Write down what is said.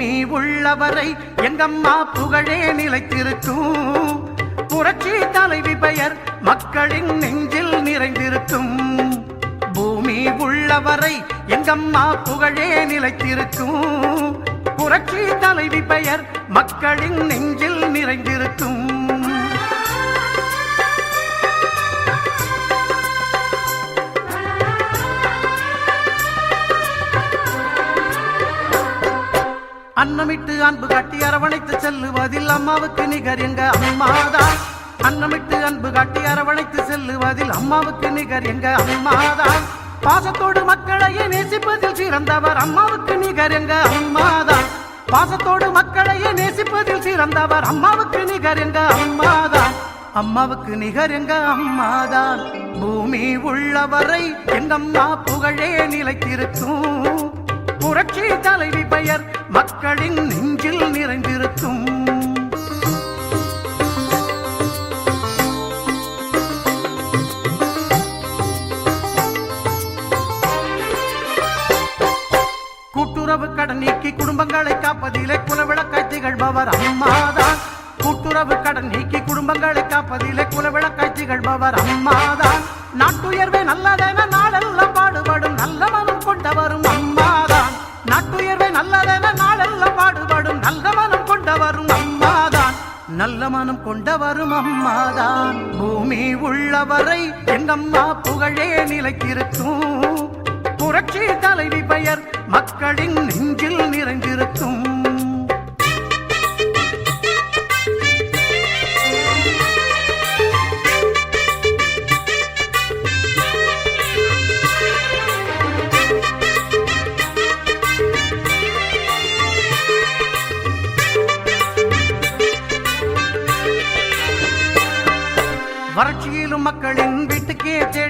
பூமி உள்ளவரை எங்கம்மா புகழே நிலைத்திருக்கும். புரட்சி தலைவி பெயர் மக்களின் நெஞ்சில் நிறைந்திருக்கும். பூமி உள்ளவரை எங்கம்மா புகழே நிலைத்திருக்கும். புரட்சி தலைவி பெயர் மக்களின் நெஞ்சில் நிறைந்திருக்கும். அன்னமிட்டு அன்பு காட்டி அரவணைத்து செல்லுவதில் அம்மாவுக்கு நிகர் எங்க அம்மாதான். அன்னமிட்டு அன்பு காட்டி அரவணைத்து செல்லுவதில் அம்மாவுக்கு நிகர் எங்க அம்மாதான். பாசத்தோடு மக்களையே நேசிப்பதில் சிறந்தவர் அம்மாவுக்கு நிகர் எங்க அம்மாதான். பாசத்தோடு மக்களையே நேசிப்பதில் சிறந்தவர் அம்மாவுக்கு நிகர் எங்க அம்மாதான். அம்மாவுக்கு நிகர் எங்க அம்மாதான். பூமி உள்ளவரை எங்கம்மா புகழே நிலைத்திருக்கும். புரட்சி தலைவி பெயர் மக்களின் நெஞ்சில் நிறைந்திருக்கும். கூட்டுறவு கடன் நீக்கி குடும்பங்களை காப்பதிலே குலவிளக்காய் திகழ்பவர் அம்மாதான். கூட்டுறவு கடன் நீக்கி குடும்பங்களை காப்பதிலே குலவிளக்காய் திகழ்பவர் அம்மாதான். நாட்டுயர்வே நல்லதென நாளெல்லாம் பாடுபடும் நல்ல மனம் கொண்டவரும் அம்மாதான். நாட்டுயர்வே நல்லதென நாளெல்லாம் பாடுபடும் நல்ல மனம் கொண்டவரும் அம்மாதான். நல்ல மனம் கொண்டவரும் அம்மாதான். பூமி உள்ளவரை எங்கம்மா புகழே நிலைத்திருக்கும். புரட்சி தலைவி பெயர் மக்களின் நெஞ்சில் நிறைந்திருக்கும். வறட்சியிலும் மக்களின் வீட்டுக்கே